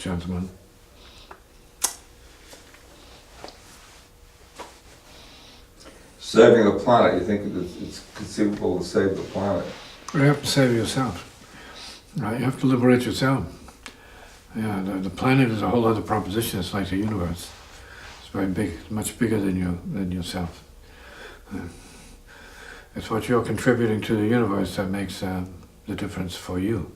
gentleman. Saving the planet, you think it's conceivable to save the planet? You have to save yourself. Right? You have to liberate yourself. Yeah, the planet is a whole other proposition. It's like the universe. It's very big, much bigger than yourself. It's what you're contributing to the universe that makes the difference for you.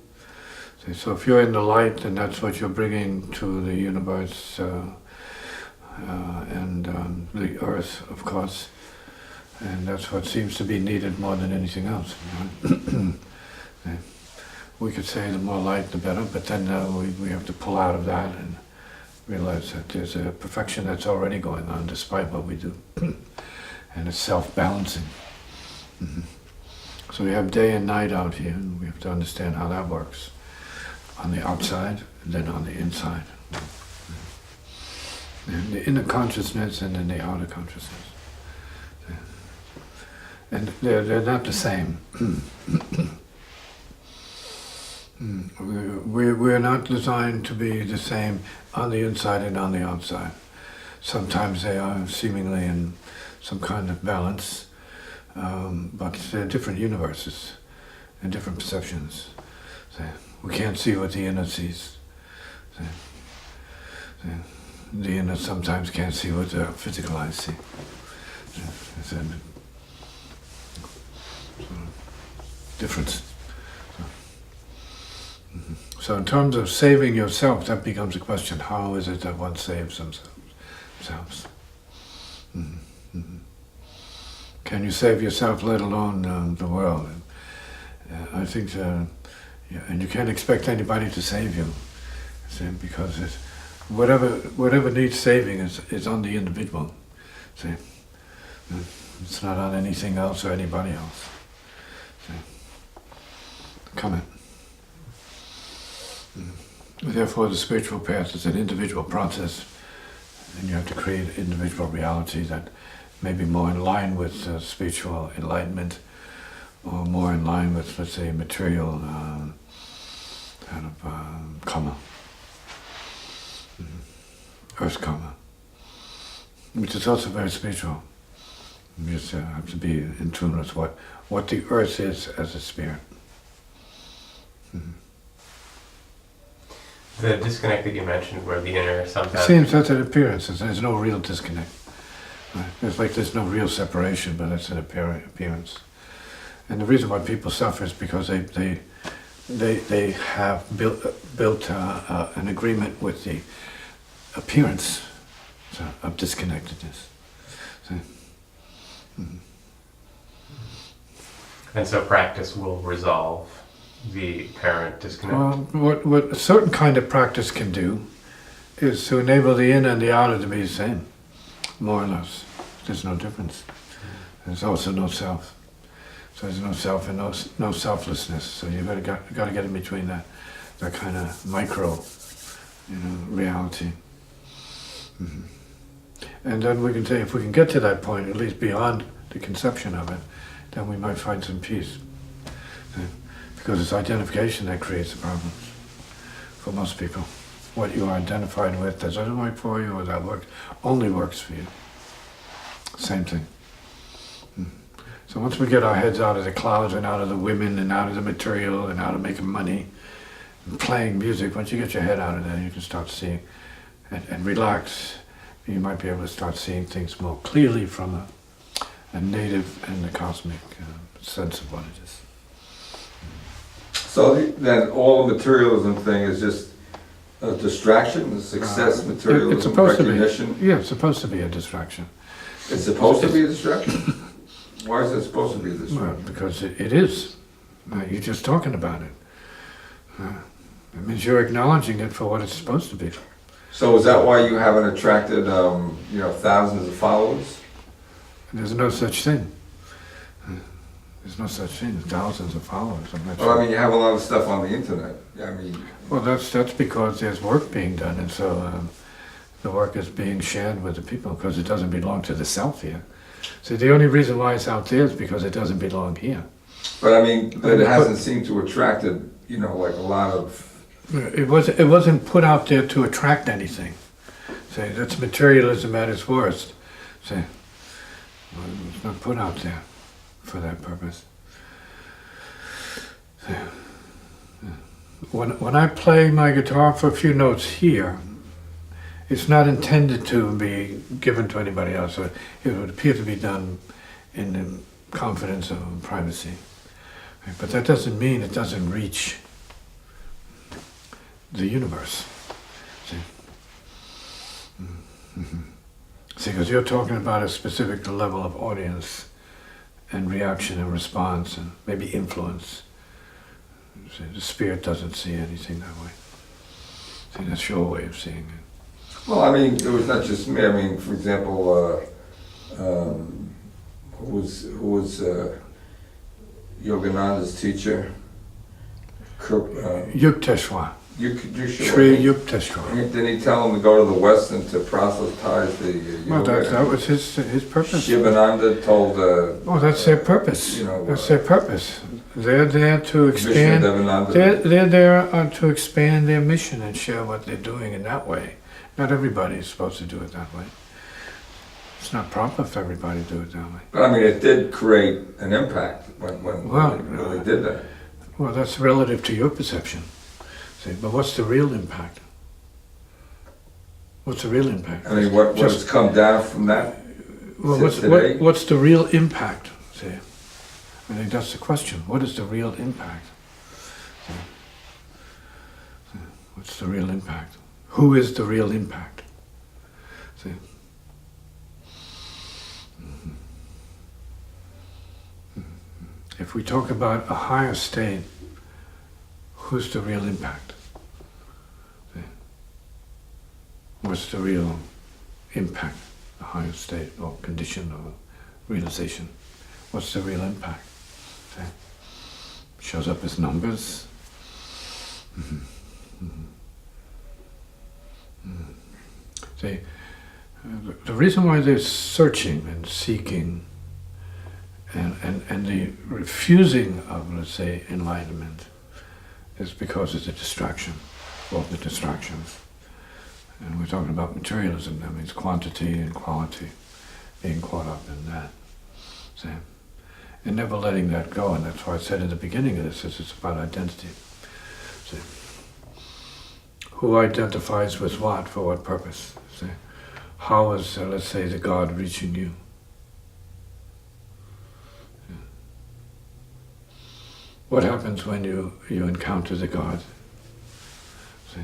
See, so if you're in the light, then that's what you're bringing to the universe and the earth, of course. And that's what seems to be needed more than anything else. Right? We could say the more light, the better, but then we have to pull out of that and realize that there's a perfection that's already going on despite what we do. And it's self-balancing. So we have day and night out here, and we have to understand how that works. On the outside, and then on the inside. And the inner consciousness and then the outer consciousness. And they're not the same. We're not designed to be the same on the inside and on the outside. Sometimes they are seemingly in some kind of balance, but they're different universes and different perceptions. We can't see what the inner sees. The inner sometimes can't see what the physical eyes see. It's a difference. So in terms of saving yourself, that becomes a question. How is it that one saves themselves? Can you save yourself, let alone the world? I think, and you can't expect anybody to save you, because whatever needs saving is on the individual. See, it's not on anything else or anybody else. Comment. Therefore, the spiritual path is an individual process, and you have to create individual reality that may be more in line with spiritual enlightenment, or more in line with, let's say, material kind of karma, earth karma, which is also very spiritual. You just have to be in tune with what the earth is as a spirit. The disconnect that you mentioned, where the inner sometimes... It seems that's an appearance. There's no real disconnect. Right? It's like there's no real separation, but it's an appearance. And the reason why people suffer is because they have built an agreement with the appearance of disconnectedness. And so practice will resolve the apparent disconnect? Well, what a certain kind of practice can do is to enable the inner and the outer to be the same, more or less. There's no difference. There's also no self. So there's no self and no selflessness. So you got to get in between that kind of micro, reality. And then we can say, if we can get to that point, at least beyond the conception of it, then we might find some peace. Because it's identification that creates the problems for most people. What you are identified with, does that work for you, or that only works for you. Same thing. So once we get our heads out of the clouds and out of the women and out of the material and out of making money and playing music, once you get your head out of there, you can start seeing and relax. You might be able to start seeing things more clearly from a native and the cosmic sense of what it is. So then all the materialism thing is just a distraction, the success, materialism, it's supposed recognition? To be. Yeah, it's supposed to be a distraction. It's supposed to be a distraction? Why is it supposed to be a distraction? Well, because it is. You're just talking about it. It means you're acknowledging it for what it's supposed to be. So is that why you haven't attracted, thousands of followers? There's no such thing. There's no such thing as thousands of followers. Well, you have a lot of stuff on the internet. Well, that's because there's work being done, and so the work is being shared with the people because it doesn't belong to the self here. So the only reason why it's out there is because it doesn't belong here. But it hasn't seemed to attracted, like a lot of It wasn't put out there to attract anything. Say, that's materialism at its worst. Say, well, it's not put out there for that purpose. Say, when I play my guitar for a few notes here, it's not intended to be given to anybody else. It would appear to be done in the confidence of privacy. But that doesn't mean it doesn't reach the universe. See? Mm-hmm. See, because you're talking about a specific level of audience and reaction and response and maybe influence. See, the spirit doesn't see anything that way. See, that's your way of seeing it. Well, I mean, it was not just me. I mean, for example, who was Yogananda's teacher? Yukteswar. Shri Yukteswar. Didn't he tell him to go to the West and to proselytize the yoga? Well, that was his purpose. Shivananda told... oh, that's their purpose. That's their purpose. They're there to expand. They're there to expand their mission and share what they're doing in that way. Not everybody is supposed to do it that way. It's not proper for everybody to do it that way. But I mean, it did create an impact when they did that. Well, that's relative to your perception. See, but what's the real impact? What's the real impact? I mean, what has come down from that? Well, what's the real impact? See, I think that's the question. What is the real impact? See, what's the real impact? Who is the real impact? See. If we talk about a higher state, who's the real impact? See? What's the real impact? A higher state or condition or realization. What's the real impact? See? Shows up as numbers. See, the reason why they're searching and seeking and the refusing of, let's say, enlightenment is because it's a distraction, both the distractions. And we're talking about materialism, that means quantity and quality, being caught up in that. See? And never letting that go, and that's why I said in the beginning of this, it's about identity. See? Who identifies with what, for what purpose? See? How is, let's say, the God reaching you? What happens when you encounter the God? See?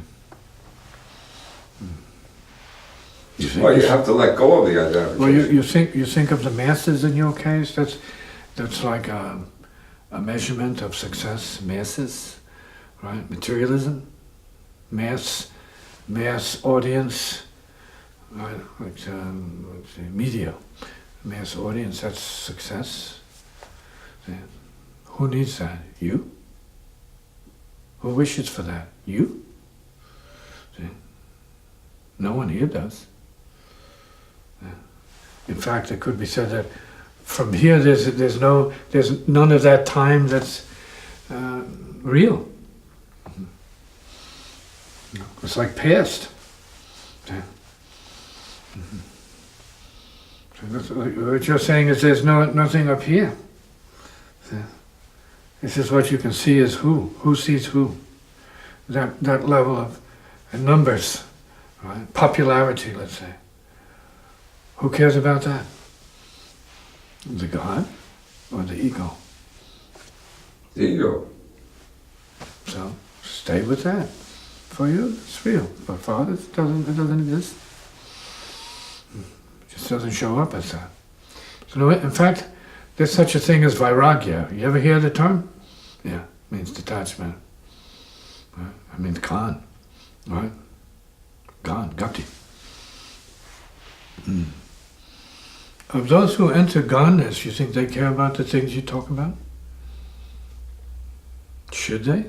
You have to let go of the identification. Well, you think of the masses in your case. That's like a measurement of success. Masses, right? Materialism, mass audience, right? Like let's say media, mass audience. That's success. See? Who needs that? You? Who wishes for that? You? See? No one here does. Yeah. In fact, it could be said that from here there's none of that time that's real. It's like past. Yeah. So what you're saying is there's nothing up here. See? This is what you can see as who. Who sees who? That level of numbers, right? Popularity, let's say. Who cares about that? The God or the ego? The ego. So stay with that. For you, it's real. But for others, it doesn't exist. It just doesn't show up as that. So in fact, there's such a thing as vairagya. You ever hear the term? Yeah, it means detachment. Right? It means gone. Right? Gone, gati. Of those who enter goneness, you think they care about the things you talk about? Should they?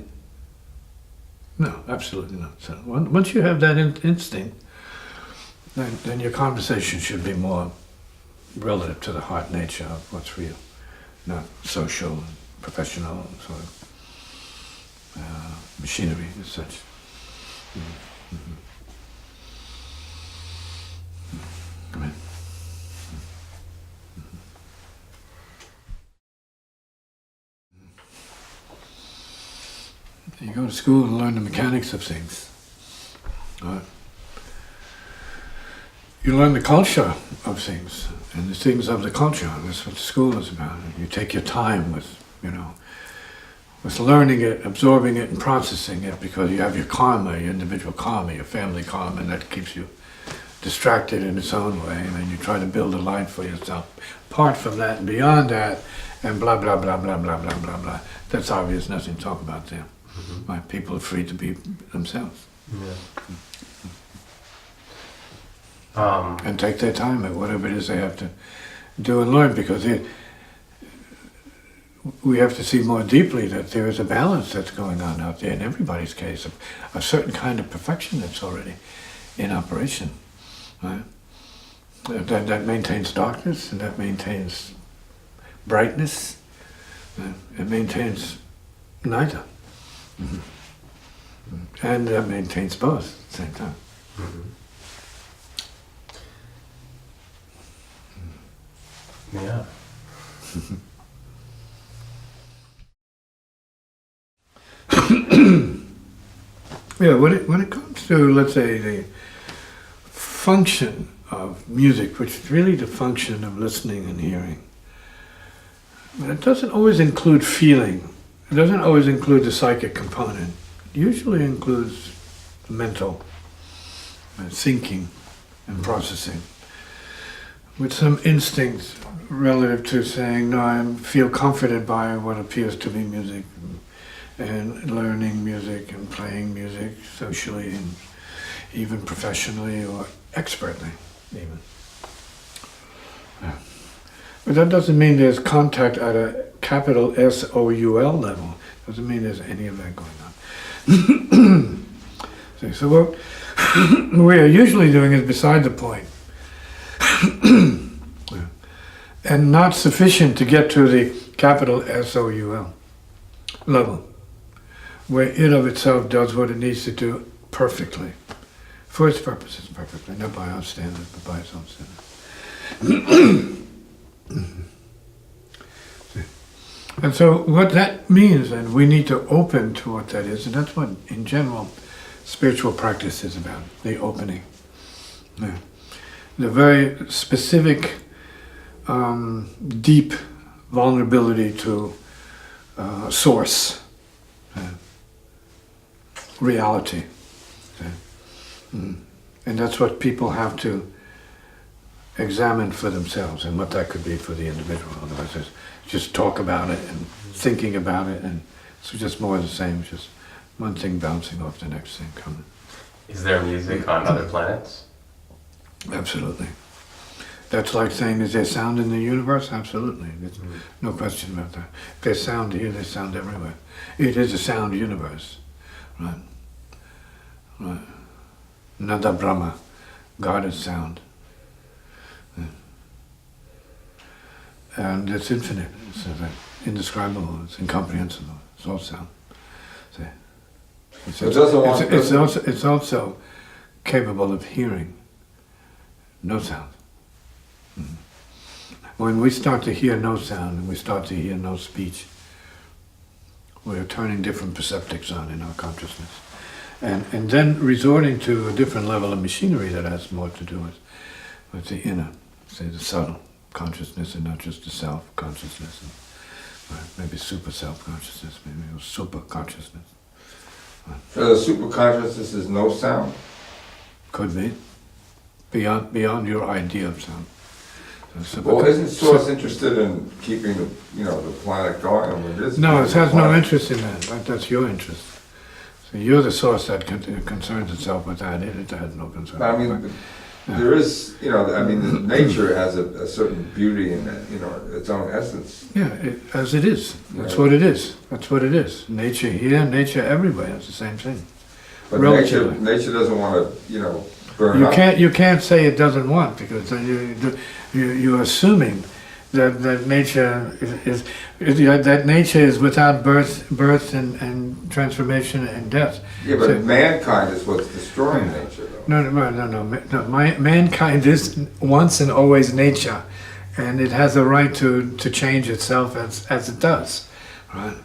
No, absolutely not. So once you have that instinct, then your conversation should be more relative to the heart nature of what's real, not social, professional, sort of machinery as such. Come in. You go to school and learn the mechanics of things. Right? You learn the culture of things and the things of the culture. That's what school is about. You take your time with, with learning it, absorbing it, and processing it, because you have your karma, your individual karma, your family karma, and that keeps you distracted in its own way. And then you try to build a life for yourself apart from that and beyond that, and blah, blah, blah, blah, blah, blah, blah, blah. That's obvious, nothing to talk about there. Right? People are free to be themselves. And take their time at whatever it is they have to do and learn, because we have to see more deeply that there is a balance that's going on out there in everybody's case, a certain kind of perfection that's already in operation. Right? That maintains darkness, and that maintains brightness, it maintains neither. And that maintains both at the same time. Yeah. Yeah, when it comes to, let's say, the function of music, which is really the function of listening and hearing, but it doesn't always include feeling. It doesn't always include the psychic component. It usually includes the mental, thinking and processing, with some instinct relative to saying, no, I feel comforted by what appears to be music, and learning music and playing music socially and even professionally or expertly even. Yeah. But that doesn't mean there's contact at a capital SOUL level. Doesn't mean there's any of that going on. So what we are usually doing is beside the point. And not sufficient to get to the capital SOUL level, where it of itself does what it needs to do perfectly, for its purposes perfectly, not by our standards, but by its own standards. And so what that means, and we need to open to what that is, and that's what, in general, spiritual practice is about, the opening. Yeah. The very specific, deep vulnerability to source, reality. And that's what people have to examine for themselves, and what that could be for the individual. Otherwise, it's just talk about it and thinking about it, and it's just more of the same, just one thing bouncing off the next thing coming. Is there music on other planets? Absolutely. That's like saying, is there sound in the universe? Absolutely. There's no question about that. If there's sound here, there's sound everywhere. It is a sound universe. Right? Right. Nada Brahma, God is sound. Yeah. And it's infinite. It's indescribable. It's incomprehensible. It's all sound. See? It's also capable of hearing. No sound. When we start to hear no sound and we start to hear no speech, we're turning different perceptics on in our consciousness. And then resorting to a different level of machinery that has more to do with the inner, say the subtle consciousness, and not just the self-consciousness, and maybe super self-consciousness, maybe super consciousness. So the super consciousness is no sound? Could be. Beyond your idea of sound. Well, isn't Source interested in keeping the planet going? I mean, no, it has no interest in that. That's your interest. So you're the source that concerns itself with that. It has no concern. I mean, there is, nature has a certain beauty in it, its own essence. Yeah, as it is. That's what it is. That's what it is. Nature here, nature everywhere. It's the same thing. But nature doesn't want to, burn up. You can't say it doesn't want, because you're assuming that nature that nature is without birth and transformation and death. Yeah, but So- mankind is what's destroying nature, though. No. Mankind is once and always nature, and it has a right to change itself as it does, right?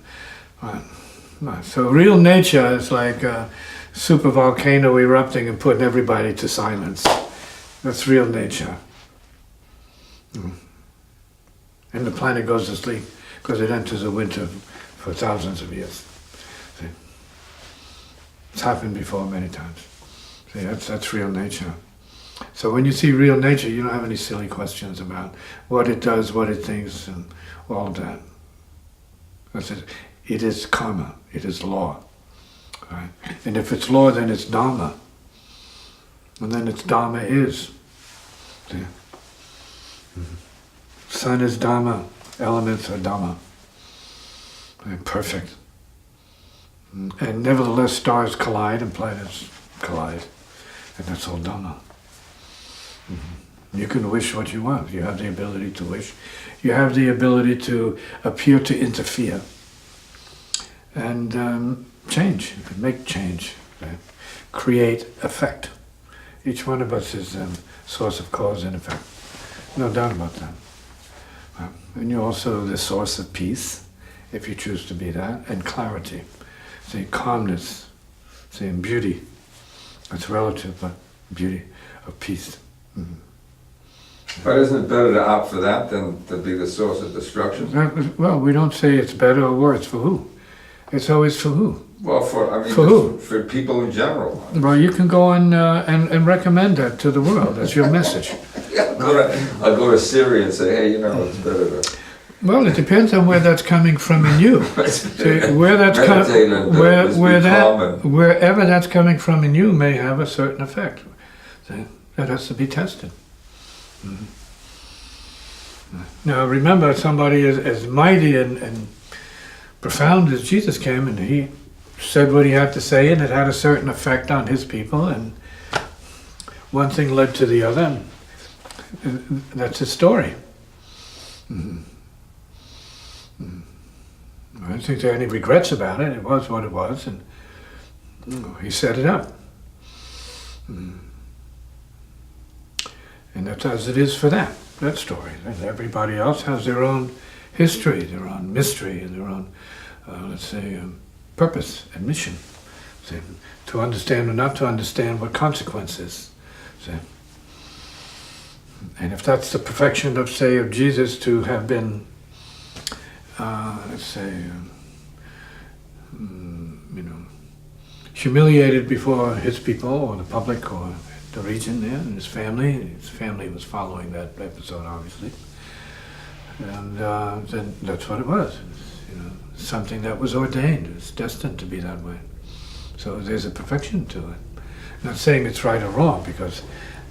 Right. So real nature is like a super volcano erupting and putting everybody to silence. That's real nature. And the planet goes to sleep because it enters a winter for thousands of years. See? It's happened before many times. See, that's real nature. So when you see real nature, you don't have any silly questions about what it does, what it thinks, and all of that. That's it. It is karma. It is law. Right? And if it's law, then it's dharma. And then it's dharma is. See? Sun is dharma. Elements are dharma. They're perfect. And nevertheless, stars collide and planets collide. And that's all dharma. You can wish what you want. You have the ability to wish. You have the ability to appear to interfere. And change. You can make change. Right? Create effect. Each one of us is a source of cause and effect. No doubt about that. And you're also the source of peace, if you choose to be that, and clarity. See, calmness, see, and beauty. It's relative, but beauty of peace. But isn't it better to opt for that than to be the source of destruction? Well, we don't say it's better or worse for who. It's always for who. Well, For who? For people in general. Well, you can go on and recommend that to the world. That's your message. Yeah, I'll go to Syria and say, hey, it's better to Well, it depends on where that's coming from in you. See, where that's meditate and wherever that's coming from in you may have a certain effect. See, that has to be tested. Now, remember, somebody as mighty and profound as Jesus came, and he said what he had to say, and it had a certain effect on his people, and one thing led to the other, and that's his story. I don't think there are any regrets about it. It was what it was, and he set it up. And that's as it is for that story. And everybody else has their own history, their own mystery, and their own, purpose and mission. See, to understand or not to understand what consequences. See. And if that's the perfection of, say, of Jesus to have been, humiliated before his people or the public or the region there, and his family was following that episode, obviously. And then that's what it was. It was, something that was ordained. It was destined to be that way. So there's a perfection to it. I'm not saying it's right or wrong, because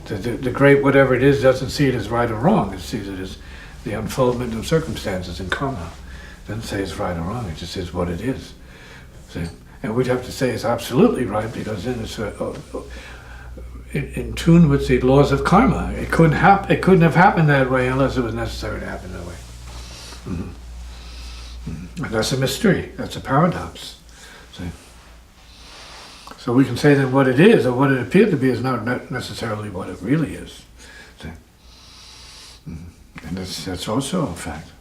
the great whatever it is doesn't see it as right or wrong. It sees it as the unfoldment of circumstances and karma. It doesn't say it's right or wrong. It just is what it is. See? And we'd have to say it's absolutely right, because then it's in tune with the laws of karma. It couldn't have happened that way unless it was necessary to happen that way. And that's a mystery. That's a paradox. See? So we can say that what it is, or what it appeared to be, is not necessarily what it really is. See? And that's also a fact.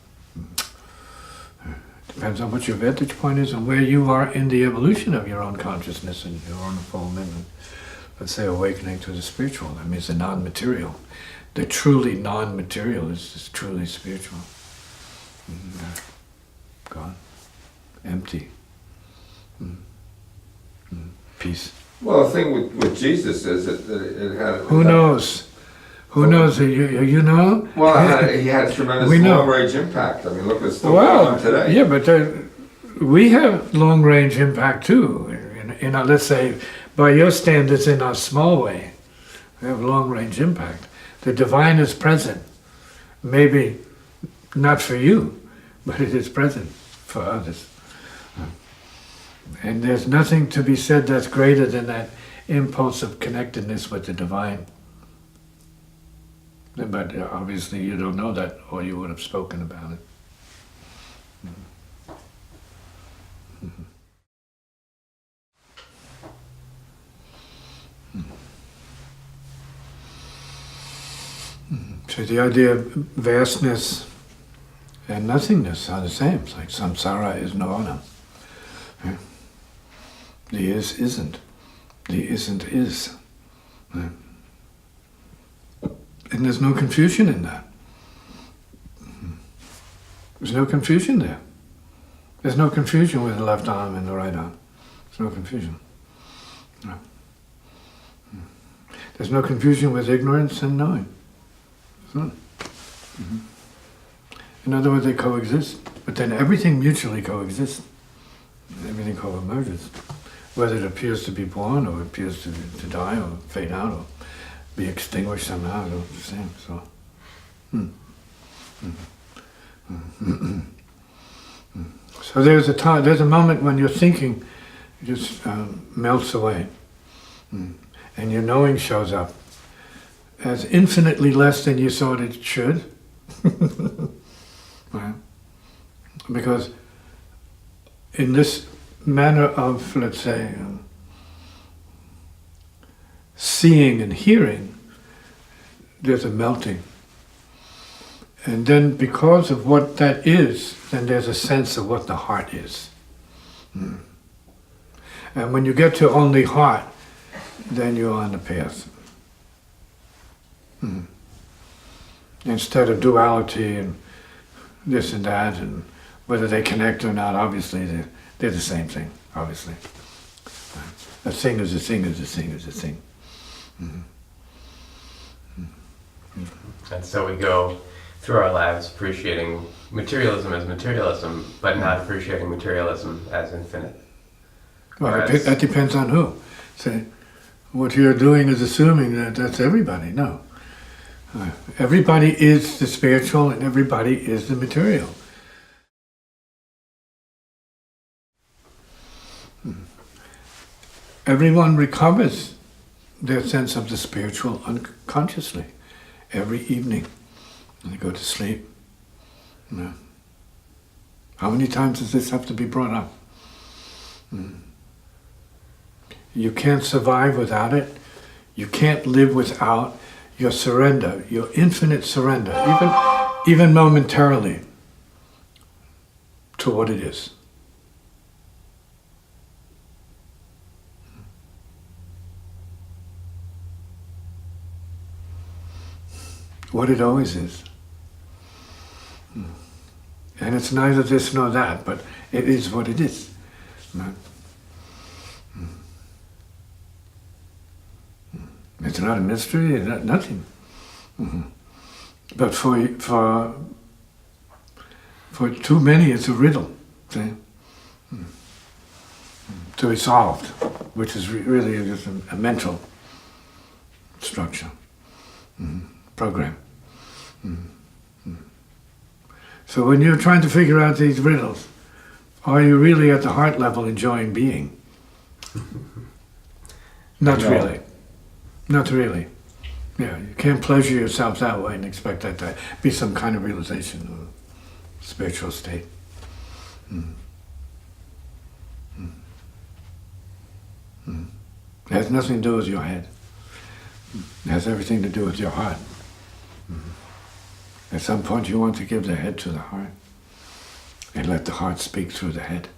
Depends on what your vantage point is and where you are in the evolution of your own consciousness and your own unfoldment. And, let's say, awakening to the spiritual. That means the non-material. The truly non-material is truly spiritual. Gone. Empty. Peace. Well, the thing with Jesus is that it had... Who knows? Who knows? You know? Well, he had a tremendous long-range impact. I mean, look what's still going on today. Yeah, but we have long-range impact too. Let's say, by your standards, in a small way, we have long-range impact. The divine is present. Maybe not for you, but it is present for others. And there's nothing to be said that's greater than that impulse of connectedness with the divine. But obviously you don't know that, or you would have spoken about it. So the idea of vastness and nothingness are the same. It's like samsara is nirvana. Yeah. The is isn't. The isn't is. Yeah. And there's no confusion in that. There's no confusion there. There's no confusion with the left arm and the right arm. There's no confusion. No. There's no confusion with ignorance and knowing. In other words, they coexist, but then everything mutually coexists. Everything co-emerges. Whether it appears to be born, or appears to die, or fade out, or be extinguished somehow, it's all the same. So, so there's a time, there's a moment when your thinking just melts away, and your knowing shows up as infinitely less than you thought it should. Right? Because in this manner of, let's say, seeing and hearing, there's a melting. And then because of what that is, then there's a sense of what the heart is. And when you get to only heart, then you're on the path. Instead of duality and this and that, and whether they connect or not, obviously they're the same thing, obviously. A thing is a thing is a thing is a thing. And so we go through our lives appreciating materialism as materialism, but not appreciating materialism as infinite. Well, Whereas- that depends on who. Say, what you're doing is assuming that that's everybody. No. Everybody is the spiritual and everybody is the material. Everyone recovers their sense of the spiritual unconsciously every evening when they go to sleep. How many times does this have to be brought up? You can't survive without it. You can't live without your surrender, your infinite surrender, even momentarily, to what it is. What it always is. And it's neither this nor that, but it is what it is. It's not a mystery, nothing. But for too many, it's a riddle, see? To be solved, which is really just a mental structure, program. So when you're trying to figure out these riddles, are you really at the heart level enjoying being? Not No. really. Not really. Yeah, you can't pleasure yourself that way and expect that to be some kind of realization of a spiritual state. It has nothing to do with your head. It has everything to do with your heart. At some point you want to give the head to the heart and let the heart speak through the head.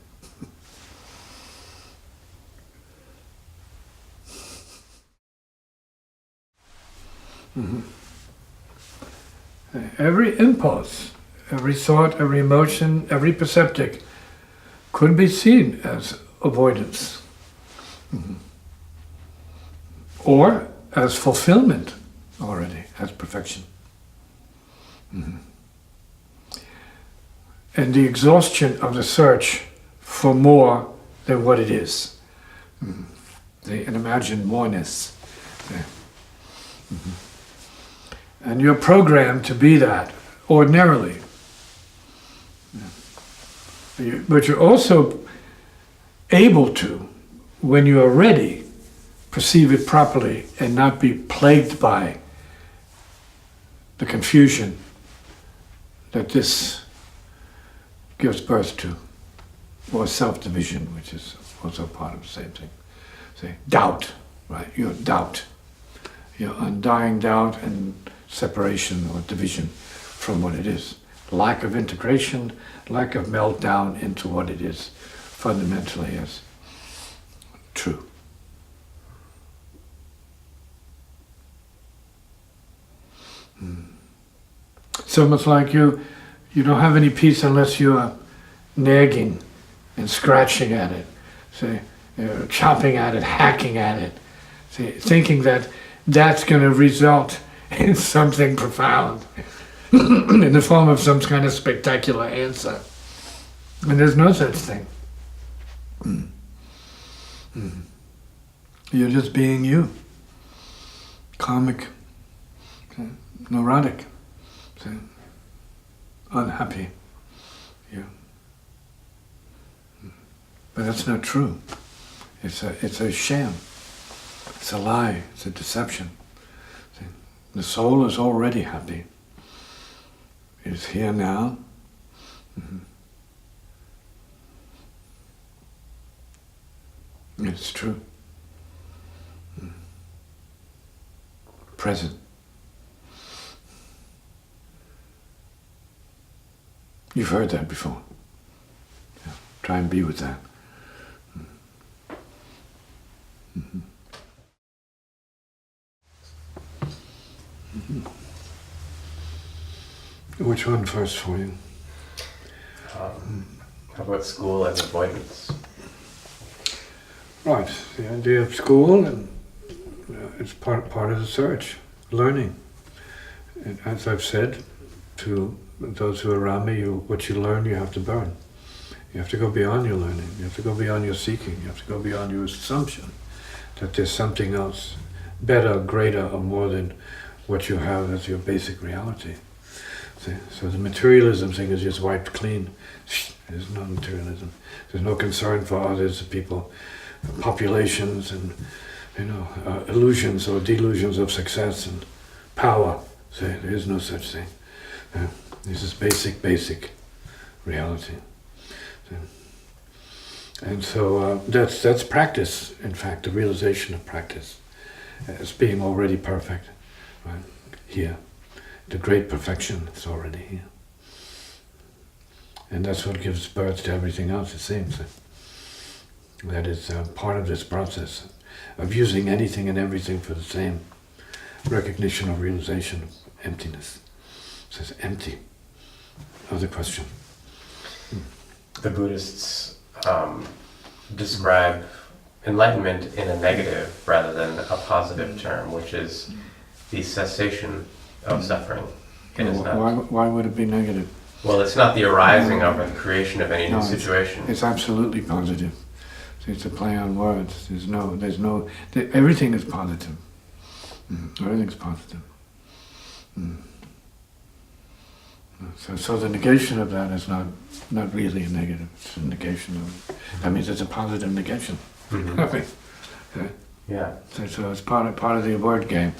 Every impulse, every thought, every emotion, every perceptic could be seen as avoidance. Or as fulfillment already, as perfection. And the exhaustion of the search for more than what it is. And imagine moreness there. And you're programmed to be that ordinarily. But you're also able to, when you are ready, perceive it properly and not be plagued by the confusion that this gives birth to, or self-division, which is also part of the same thing. Say, doubt, right? Your doubt, your undying doubt and separation or division from what it is. Lack of integration, lack of meltdown into what it is fundamentally as true. It's almost like you don't have any peace unless you are nagging and scratching at it, say, chopping at it, hacking at it, say, thinking that that's going to result in something profound, in the form of some kind of spectacular answer. And there's no such thing. You're just being you. Karmic, neurotic, unhappy. Yeah. But that's not true. It's a sham. It's a lie. It's a deception. The soul is already happy. It's here now. It's true. Present. You've heard that before. Yeah. Try and be with that. Which one first for you? How about school as avoidance? Right, the idea of school, and it's part of the search, learning. And as I've said to those who are around me, what you learn, you have to burn. You have to go beyond your learning. You have to go beyond your seeking. You have to go beyond your assumption that there's something else, better, greater, or more than what you have as your basic reality. See? So the materialism thing is just wiped clean. There's no materialism. There's no concern for others, people, populations, and illusions or delusions of success and power. See? There is no such thing. This is basic reality. See? And so that's practice. In fact, the realization of practice as being already perfect, right here. The great perfection is already here. And that's what gives birth to everything else, it seems. That is part of this process of using anything and everything for the same recognition or realization of emptiness. It says empty. Other question. The Buddhists describe enlightenment in a negative rather than a positive term, which is the cessation of suffering. It is not. Why would it be negative? Well, it's not the arising of or the creation of any new situation. It's absolutely positive. See, it's a play on words. Everything is positive. Everything's positive. So the negation of that is not really a negative. It's a negation of it. That means it's a positive negation. Okay. Yeah. So it's part of the word game.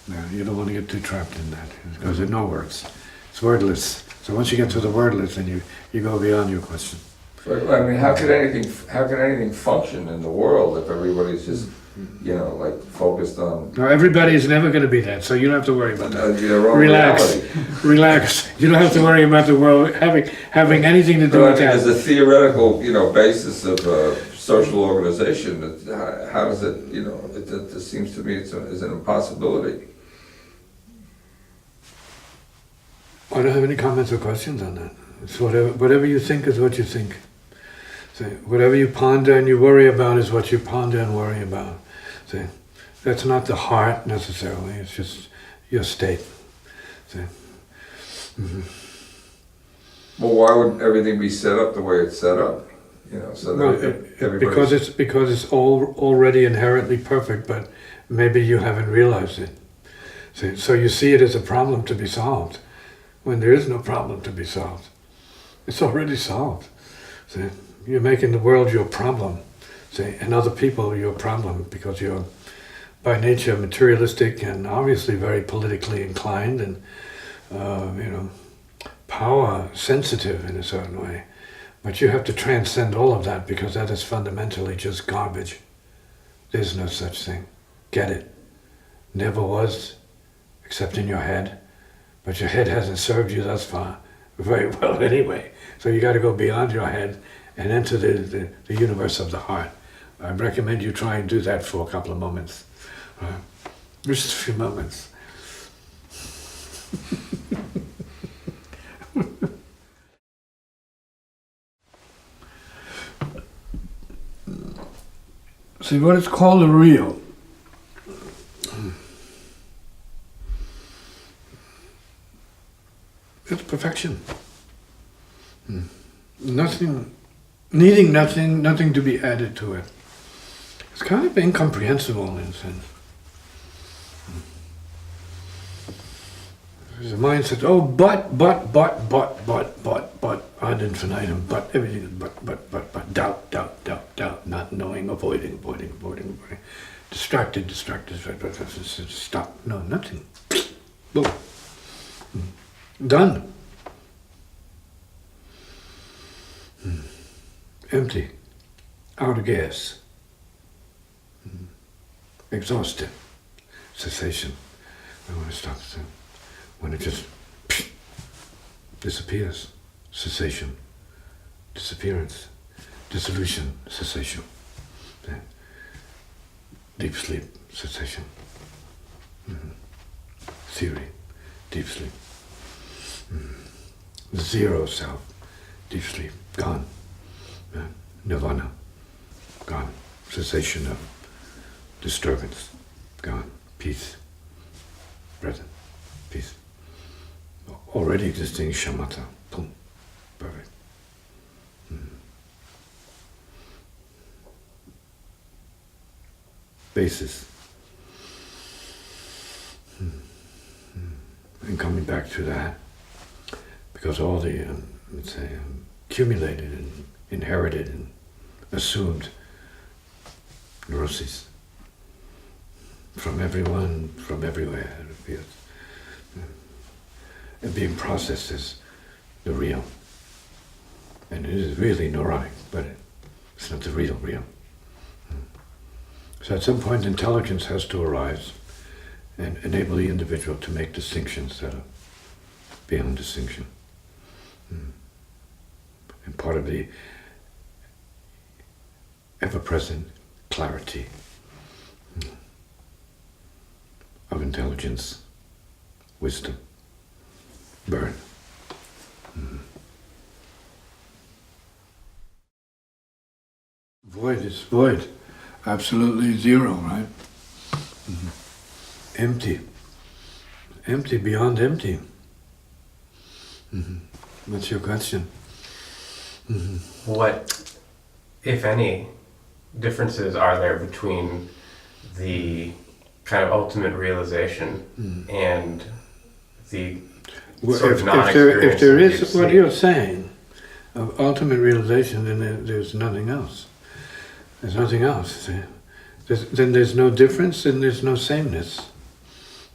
No, you don't want to get too trapped in that because there are no words. It's wordless. So once you get to the wordless, then you go beyond your question. But, I mean, how can anything function in the world if everybody's just, like focused on? No, everybody is never going to be that, so you don't have to worry about that. Their own Relax, reality. relax. You don't have to worry about the world having anything to do with that. As a theoretical, basis of social organization, how does it, it seems to me it's an impossibility. I don't have any comments or questions on that. It's whatever you think is what you think. See, whatever you ponder and you worry about is what you ponder and worry about. See, that's not the heart necessarily. It's just your state. See. Well, why would everything be set up the way it's set up? So that because it's already inherently perfect, but maybe you haven't realized it. See, so you see it as a problem to be solved, when there is no problem to be solved. It's already solved. See, you're making the world your problem, see, and other people your problem because you're by nature materialistic and obviously very politically inclined, and power sensitive in a certain way. But you have to transcend all of that because that is fundamentally just garbage. There's no such thing. Get it? Never was, except in your head. But your head hasn't served you thus far very well anyway. So you got to go beyond your head and enter the universe of the heart. I recommend you try and do that for a couple of moments. Just a few moments. See, what is called the real it's perfection. Nothing, needing nothing, nothing to be added to it. It's kind of incomprehensible in a sense. The mind says, oh, but, ad infinitum, but, everything is but, doubt, not knowing, avoiding. Distracted, stop. No, nothing. Boom. Done. Empty. Out of gas. Exhausted. Cessation. I want to stop. When it just disappears. Cessation. Disappearance. Dissolution. Cessation. Deep sleep. Cessation. Theory. Deep sleep. Zero self. Deep sleep. Gone. Nirvana. Gone. Cessation of disturbance. Gone. Peace. Present. Peace. Already existing shamatha. Boom. Perfect. Basis. And coming back to that, because all the, let's say, accumulated and inherited and assumed neuroses from everyone, from everywhere, it appears. And being processed as the real. And it is really neurotic, but it's not the real. So at some point intelligence has to arise and enable the individual to make distinctions that are beyond distinction. And part of the ever-present clarity of intelligence, wisdom, burn. Void is void. Absolutely zero, right? Empty. Empty beyond empty. What's your question? What, if any, differences are there between the kind of ultimate realization and the sort of non-experience? If there is what you're saying of ultimate realization, then there's nothing else. There's nothing else. Then there's no difference and there's no sameness.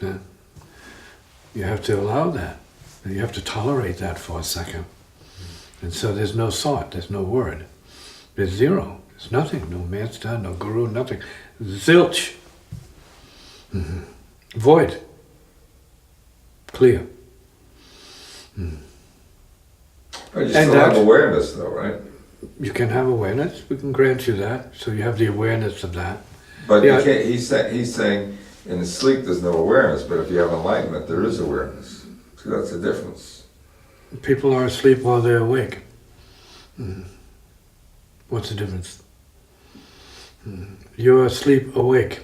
You have to allow that. You have to tolerate that for a second. And so there's no thought, there's no word. There's zero. There's nothing. No master, no guru, nothing. Zilch. Void. Clear. But you still have awareness though, right? You can have awareness. We can grant you that. So you have the awareness of that. But you can't, he's saying in sleep there's no awareness, but if you have enlightenment, there is awareness. So that's the difference. People are asleep while they're awake. What's the difference? You're asleep, awake.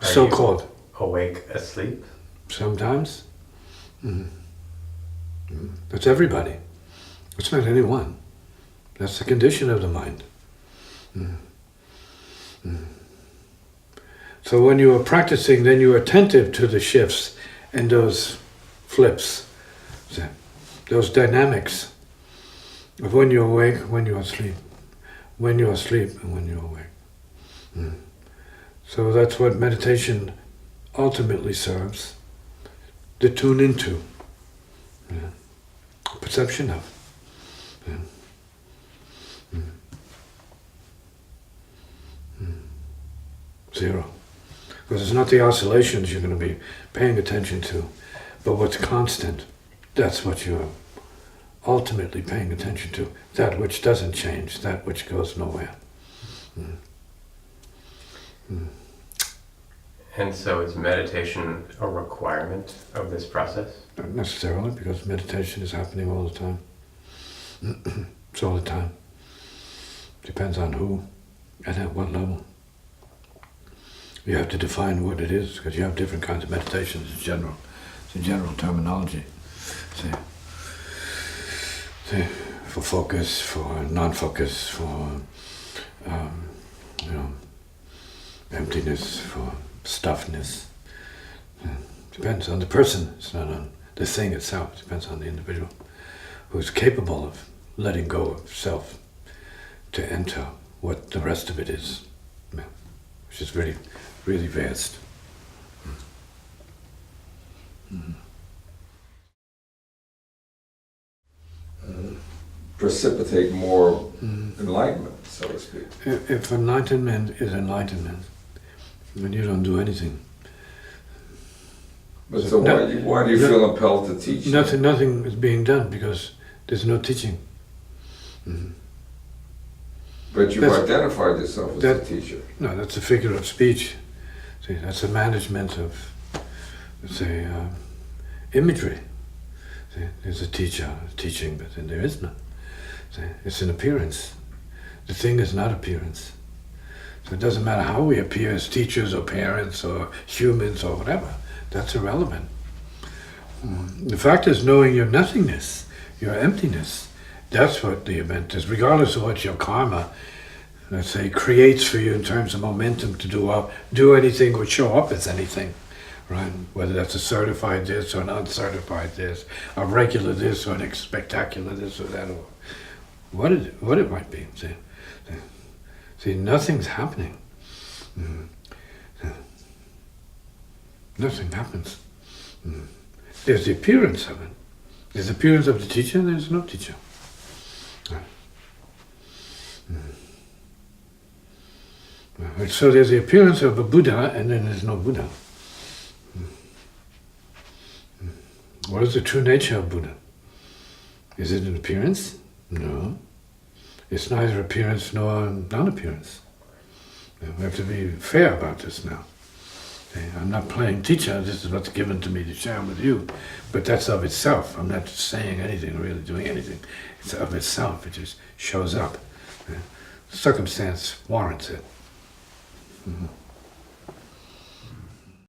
So-called. Awake, asleep? Sometimes. That's everybody. It's not anyone. That's the condition of the mind. So when you are practicing, then you are attentive to the shifts and those flips, those dynamics of when you're awake, when you're asleep, when you're asleep and when you're awake. So that's what meditation ultimately serves, to tune into. Yeah. Perception of. Yeah. Zero. Because it's not the oscillations you're going to be paying attention to, but what's constant. That's what you're ultimately paying attention to. That which doesn't change, that which goes nowhere. And so is meditation a requirement of this process? Not necessarily, because meditation is happening all the time. It's all the time. Depends on who and at what level. You have to define what it is, because you have different kinds of meditations in general. It's a general terminology. See, for focus, for non-focus, for emptiness, for stuffness. Depends on the person. It's not on the thing itself. It depends on the individual who's capable of letting go of self to enter what the rest of it is, which is really, really vast. Precipitate more enlightenment, so to speak. If enlightenment is enlightenment, then you don't do anything. But so why do you feel impelled to teach? Nothing is being done because there's no teaching. But you've identified yourself as a teacher. No, that's a figure of speech. See, that's a management of, let's say, imagery. See, there's a teacher teaching, but then there is none. See, it's an appearance. The thing is not appearance. So it doesn't matter how we appear as teachers or parents or humans or whatever. That's irrelevant. The fact is knowing your nothingness, your emptiness. That's what the event is, regardless of what your karma, let's say, creates for you in terms of momentum to do anything or show up as anything, right? Whether that's a certified this or an uncertified this, a regular this or an spectacular this or that, or what it might be. See, nothing's happening. Nothing happens. There's the appearance of it. There's the appearance of the teacher and there's no teacher. So there's the appearance of a Buddha and then there's no Buddha. What is the true nature of Buddha? Is it an appearance? No. It's neither appearance nor non-appearance. We have to be fair about this now. I'm not playing teacher, this is what's given to me to share with you. But that's of itself. I'm not saying anything or really doing anything. It's of itself, it just shows up. Circumstance warrants it.